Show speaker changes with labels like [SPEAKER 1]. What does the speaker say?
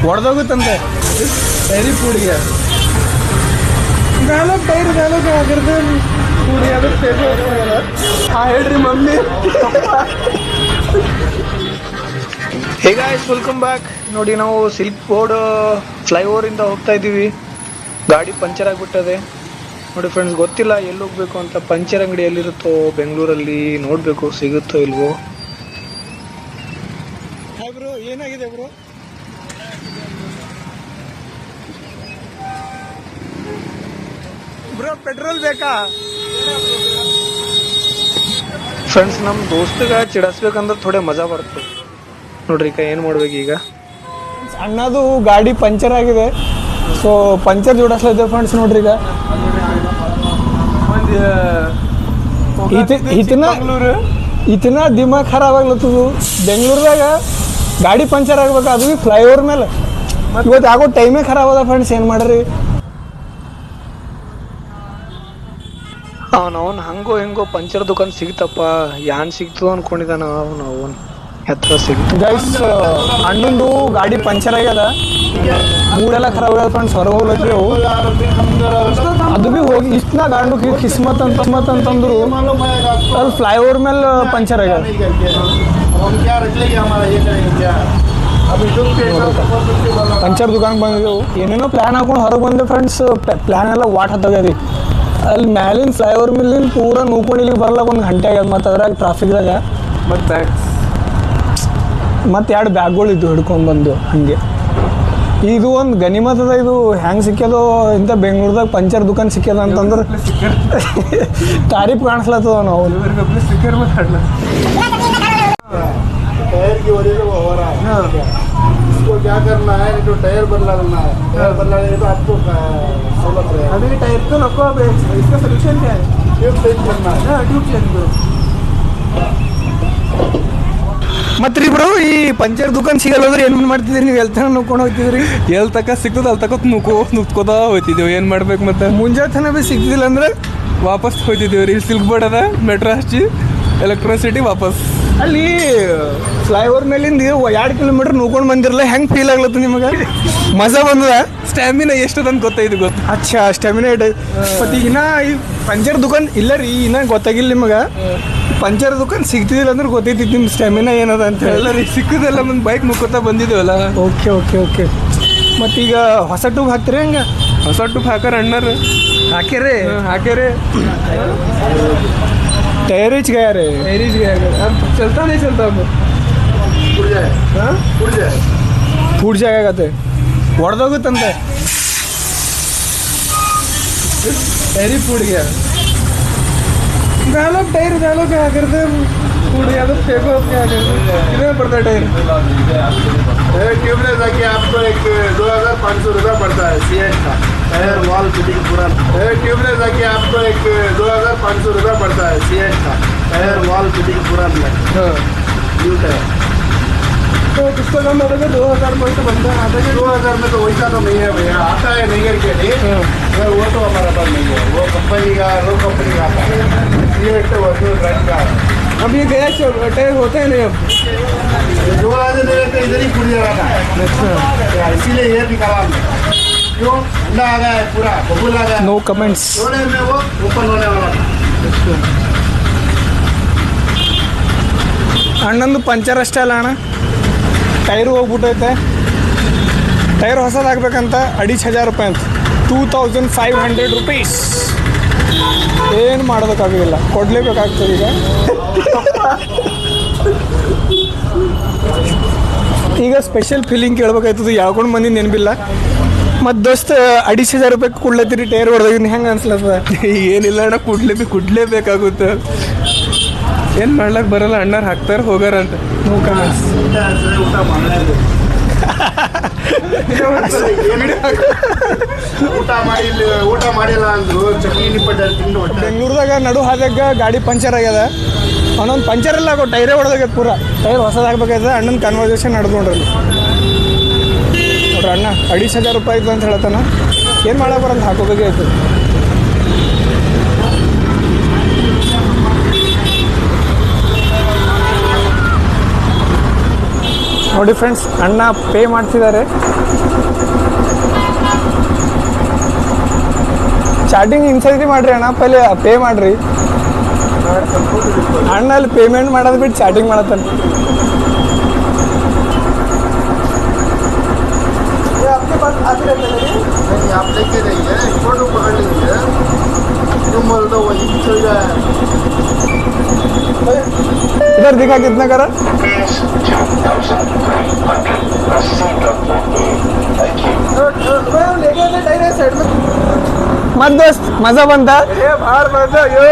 [SPEAKER 1] ಹೊಡೆದೋಗುತ್ತಂತೆ ಟೈರಿ ಪೂಡಿಗೆ ನಾನು ಟೈರ್ ಗಾಲಕ್ಕೆ ಆಗಿರ್ದೆ ಪೂಡಿ ಅದು ಸೇಫ್ ಹೇಳ್ರಿ mummy. Hey guys, welcome back. ನೋಡಿ, ನಾವು ಸಿಲ್ಕ್ ಬೋರ್ಡ್ ಫ್ಲೈಓವರಿಂದ ಹೋಗ್ತಾ ಇದ್ದೀವಿ. ಗಾಡಿ ಪಂಚರ್ ಆಗಿಬಿಟ್ಟದೆ ನೋಡಿ ಫ್ರೆಂಡ್ಸ್. ಗೊತ್ತಿಲ್ಲ ಎಲ್ಲಿ ಹೋಗ್ಬೇಕು ಅಂತ. ಪಂಚರ್ ಅಂಗಡಿ ಎಲ್ಲಿರುತ್ತೋ ಬೆಂಗಳೂರಲ್ಲಿ, ನೋಡಬೇಕು ಸಿಗುತ್ತೋ ಇಲ್ವೋ. ಬ್ರೋ ಏನಾಗಿದೆ ಬ್ರೋ? ಬ್ರೋ ಪೆಟ್ರೋಲ್ ಬೇಕಾ? ಫ್ರೆಂಡ್ಸ್, ನಮ್ಮ ದೋಸ್ತಗ ಚಿಡಸ್ಬೇಕಂದ್ರೆ ಥೋಡೆ ಮಜಾ ಬರ್ತದೆ ನೋಡ್ರಿ. ಈಗ ಏನು ಮಾಡ್ಬೇಕು ಈಗ? ಅಣ್ಣದು ಗಾಡಿ ಪಂಚರ್ ಆಗಿದೆ, ಸೊ ಪಂಚರ್ ಜೋಡಿಸ್ಲೈತೆ ಫ್ರೆಂಡ್ಸ್. ನೋಡ್ರಿ ಈಗ ಇತನ ದಿಮಾಗ್ ಖರಾಬ್ ಆಗ್ಲತ್ತದು. ಬೆಂಗಳೂರದಾಗ ಗಾಡಿ ಪಂಚರ್ ಆಗ್ಬೇಕು, ಅದು ಭೀ ಫ್ಲೈಓವರ್ ಮೇಲೆ. ಇವತ್ತು ಆಗೋ ಟೈಮೇ ಖರಾಬ್ ಅದ ಫ್ರೆಂಡ್ಸ್. ಏನು ಮಾಡ್ರಿ? ಅವನು ಹಂಗೋ ಹೆಂಗೋ ಪಂಚರ್ ದುಕಾನ್ ಸಿಗ್ತಪ್ಪ. ಯಾನ್ ಸಿಗ್ತದ ಅನ್ಕೊಂಡಿದ್ದಾನ ಅವನು ಹತ್ರ ಸಿಗ್ತು. ಗೈಸ್, ಅಣ್ಣಂದು ಗಾಡಿ ಪಂಚರ್ ಆಗ್ಯದ, ಮೂಡೆಲ್ಲ ಖರಾಬ್ ಆಗ್ಯದ ಫ್ರೆಂಡ್ಸ್. ಹೊರಗೆ ಹೋಗ್ಲತ್ರಿ ಅವು. ಅದು ಭೀ ಹೋಗಿ ಇಷ್ಟನ ಗಾಂಡು ಕಿಸ್ಮತ್ ಅಂತಂದ್ರು ಅಲ್ಲಿ ಫ್ಲೈಓವರ್ ಮೇಲೆ ಪಂಚರ್ ಆಗ್ಯದ. ಪಂಚರ್ ದುಕಾನ್ ಬಂದಿದ್ದೆವು. ಏನೇನೋ ಪ್ಲ್ಯಾನ್ ಹಾಕೊಂಡು ಹೊರಗೆ ಬಂದೆ ಫ್ರೆಂಡ್ಸ್. ಪ್ಲ್ಯಾನ್ ಎಲ್ಲ ವಾಟ್ ಹತ್ತೋಗ್ಯದಿ. ಅಲ್ಲಿ ಮ್ಯಾಲಿನ ಫ್ಲೈಓವರ್ ಮೇಲಿನ ಪೂರ ನೋಡ್ಕೊಂಡು ಇಲ್ಲಿಗೆ ಬರಲ್ಲ 1 ಗಂಟೆ ಆಗ್ಯದ. ಮತ್ತು ಅದ್ರಾಗ ಟ್ರಾಫಿಕ್ದಾಗ ಮತ್ತು 2 ಬ್ಯಾಗ್ಗಳು ಇದ್ದು ಹಿಡ್ಕೊಂಡು ಬಂದು. ಹಾಗೆ ಇದು ಒಂದು ಗನಿಮತ್ ಅದ. ಇದು ಹೆಂಗೆ ಸಿಕ್ಕ್ಯದೋ ಇಂಥ ಬೆಂಗಳೂರದಾಗ ಪಂಚರ್ ದುಕಾನ್ ಸಿಕ್ಕ್ಯದ ಅಂತಂದ್ರೆ ತಾರೀಫ್ ಕಾಣಿಸ್ಲತ್ತದ ನಾವು.
[SPEAKER 2] इसको क्या करना है, तो टायर बदलाना है. टायर बदलाने तो आपको सहूलत है.
[SPEAKER 1] अभी टायर तो रखो. अब इसका सोल्यूशन क्या है?
[SPEAKER 2] ट्यूब चेंज करना है.
[SPEAKER 1] हाँ, ट्यूब चेंज करो. ಮತ್ರಿ ಬ್ರೋ, ಈ ಪಂಚರ್ ದುಕಾನ್ ಸಿಗಲ್ಲಂದ್ರೆ ಏನು ಮಾಡ್ತಿದ್ರಿ ನೀವು? ಎಲ್ತನ ನುಕ್ಕೊಂಡು ಹೋಗ್ತಿದ್ರಿ?
[SPEAKER 3] ಎಲ್ಲಿ ತಕ ಸಿಗ್ತದ ಅಲ್ಲಿ ತಕ ನುಕ್ಕೋತಾ ಹೋಗ್ತಿದ್ದೇವೆ. ಏನು ಮಾಡ್ಬೇಕು ಮತ್ತೆ?
[SPEAKER 1] ಮುಂಜಾತನ ಭೀ ಸಿಗ್ತಿಲ್ಲ ಅಂದ್ರೆ
[SPEAKER 3] ವಾಪಸ್ ಹೋಗ್ತಿದ್ದೇವೆ ರೀ. ಸಿಲ್ಕ್ ಬೋರ್ಡ್ ಅದ, ಮೆಟ್ರೋ ಹಚ್ಚಿ ಎಲೆಕ್ಟ್ರಿಸಿಟಿ ವಾಪಸ್.
[SPEAKER 1] ಅಲ್ಲಿ ಫ್ಲೈಓವರ್ ಮೇಲಿಂದ 2 ಕಿಲೋಮೀಟರ್ ನೋಡ್ಕೊಂಡು ಬಂದಿರಲ್ಲ, ಹೆಂಗೆ ಫೀಲ್ ಆಗ್ಲತ್ತ ನಿಮಗೆ? ಮಜಾ ಬಂದದ?
[SPEAKER 3] ಸ್ಟ್ಯಾಮಿನಾ ಎಷ್ಟದಂತ ಗೊತ್ತಾಯ್ತು ಗೊತ್ತು.
[SPEAKER 1] ಅಚ್ಚಾ, ಸ್ಟ್ಯಾಮಿನಾ ಇಟ್. ಮತ್ತು ಇನ್ನ ಈ ಪಂಚರ್ ದುಕಾನ್ ಇಲ್ಲ ರೀ, ಇನ್ನ ಗೊತ್ತಾಗಿಲ್ಲ ನಿಮಗೆ. ಪಂಚರ್ ದುಕಾನ್ ಸಿಗ್ತಿದಿಲ್ಲ ಅಂದ್ರೆ ಗೊತ್ತೈತಿ ನಿಮ್ಮ ಸ್ಟ್ಯಾಮಿನಾ ಏನದ ಅಂತ
[SPEAKER 3] ಎಲ್ಲ ರೀ. ಸಿಕ್ಕದೆಲ್ಲ ಒಂದು ಬೈಕ್ ಮುಕ್ಕೋತಾ ಬಂದಿದ್ದೇವಲ್ಲ.
[SPEAKER 1] Okay okay okay. ಮತ್ತೀಗ ಹೊಸ ಟ್ಯೂಬ್ ಹಾಕ್ತೀರಿ ಹೆಂಗೆ?
[SPEAKER 3] ಹೊಸ ಟ್ಯೂಬ್ ಹಾಕಾರ ಅಣ್ಣರು
[SPEAKER 1] ಹಾಕ್ಯಾರೆ
[SPEAKER 3] ಹಾಕ್ಯಾರೆ.
[SPEAKER 1] ಟೈರೇಜ್ गया रे.
[SPEAKER 3] टैरिज गया अब चलता नहीं चलता अब
[SPEAKER 2] फूट जाए.
[SPEAKER 1] हाँ,
[SPEAKER 2] फूट जाए.
[SPEAKER 1] फूट जाएगा ते ಹೊಡೆದೋಗುತ್ತಂತೆ.
[SPEAKER 3] टैरी फूट गया.
[SPEAKER 1] डालो टायर डालो, क्या करते
[SPEAKER 3] फूट गया तो फेंको. क्या करते? कितने में पड़ता है टायर?
[SPEAKER 2] ट्यूबलेस आके आपको एक 2500 रुपया पड़ता है CH का. टायर वॉल फिटिंग पूरा. ट्यूबलेस आके आपको एक 2500 रुपया पड़ता है CH का. टायर वॉल फिटिंग पूरा
[SPEAKER 3] हाँ.
[SPEAKER 2] New tyre.
[SPEAKER 3] तो किसका कम होगा? 2000 में तो बनता है. आता है
[SPEAKER 2] 2000 में तो वैसा तो नहीं है भैया. आता है नहीं के लिए, मगर वो तो हमारा पास नहीं है. वो कंपनी का आता है. CH तो वर्चुअल ब्रांड का है.
[SPEAKER 3] अब ये गया टायर होता है नहीं अब?
[SPEAKER 2] जो आज नहीं तो इधर ही फूट जाएगा.
[SPEAKER 3] अच्छा,
[SPEAKER 2] इसीलिए ये निकाला हमने. क्यों? ठंडा आ गया है पूरा, बबूल आ गया.
[SPEAKER 1] No comments.
[SPEAKER 2] थोड़े में वो ओपन होने वाला था.
[SPEAKER 1] ಅಣ್ಣಂದು ಪಂಚರ್ ಅಷ್ಟೇ ಅಲ್ಲ ಅಣ್ಣ, ಟೈರು ಹೋಗ್ಬಿಟ್ಟೈತೆ. ಟೈರ್ ಹೊಸದು ಹಾಕ್ಬೇಕಂತ 2500 ರೂಪಾಯಿ ಅಂತ. 2500 rupees. ಏನು ಮಾಡೋದಕ್ಕಾಗೋದಿಲ್ಲ, ಕೊಡಲೇಬೇಕಾಗ್ತದೆ ಈಗ. ಈಗ ಸ್ಪೆಷಲ್ ಫೀಲಿಂಗ್ ಕೇಳ್ಬೇಕಾಯ್ತದೆ. ಯಾವ್ಕೊಂಡು ಮಂದಿ ನೆನಪಿಲ್ಲ. ಮತ್ತು ದೋಸ್ತ 2500 ರೂಪಾಯಿ ಕೊಡ್ಲತ್ತೀರಿ ಟೈರ್ ಹೊಡೆದಾಗಿನ ಹೆಂಗೆ ಅನ್ಸ್ಲತ್ತದ?
[SPEAKER 3] ಏನಿಲ್ಲ ಅಣ್ಣ, ಕುಡ್ಲೇಬೇಕಾಗುತ್ತೆ. ಏನು ಮಾಡ್ಲಕ್ಕೆ ಬರಲ್ಲ. ಅಣ್ಣಾರು ಹಾಕ್ತಾರೆ ಹೋಗಾರ ಅಂತ.
[SPEAKER 1] No comments.
[SPEAKER 2] ಊಟ ಮಾಡಿಲ್ಲ ಅಂದ್ರು ಚಟ್ನಿ ನಿಪ್ಪಟ್ಟು ತಿಂದು.
[SPEAKER 1] ಬೆಂಗಳೂರದಾಗ ನಡು ಹಾದಾಗ ಗಾಡಿ ಪಂಚರ್ ಆಗ್ಯದ. ಅವನೊಂದು ಪಂಚರ್ ಎಲ್ಲ ಆಗೋ ಟೈರೇ ಹೊಡೆದಾಗ್ಯದ ಪೂರ. ಟೈರ್ ಹೊಸದು ಹಾಕ್ಬೇಕಾಯ್ತದ. ಅಣ್ಣನ ಕನ್ವರ್ಸೇಷನ್ ನಡೆದು ನೋಡ್ರಿ ಅಣ್ಣ 2500 ರೂಪಾಯಿ ಇತ್ತು ಅಂತ ಹೇಳ್ತಾನ. ಏನು ಮಾಡಕ್ಕೆ ಬರಂತ ಹಾಕೋಬೇಕಾಯ್ತು. ನೋಡಿ ಫ್ರೆಂಡ್ಸ್, ಅಣ್ಣ ಪೇ ಮಾಡ್ತಿದ್ದಾರೆ. ಚಾಟಿಂಗ್ ಇನ್ಸೈತಿ ಮಾಡ್ರಿ ಅಣ್ಣ, ಪೈಲೆ ಪೇ ಮಾಡ್ರಿ. ಅಣ್ಣ ಅಲ್ಲಿ ಪೇಮೆಂಟ್ ಮಾಡೋದು ಬಿಟ್ಟು ಚಾಟಿಂಗ್ ಮಾಡತ್ತಾನೆ.
[SPEAKER 2] नहीं आप लेके रहिए, फोटो पकड़ लीजिए. तुम बोल दो वही चल जाए.
[SPEAKER 1] इधर दिखा कितना करा. मत दोस्त, मजा बनता.
[SPEAKER 2] बाहर बंदा यो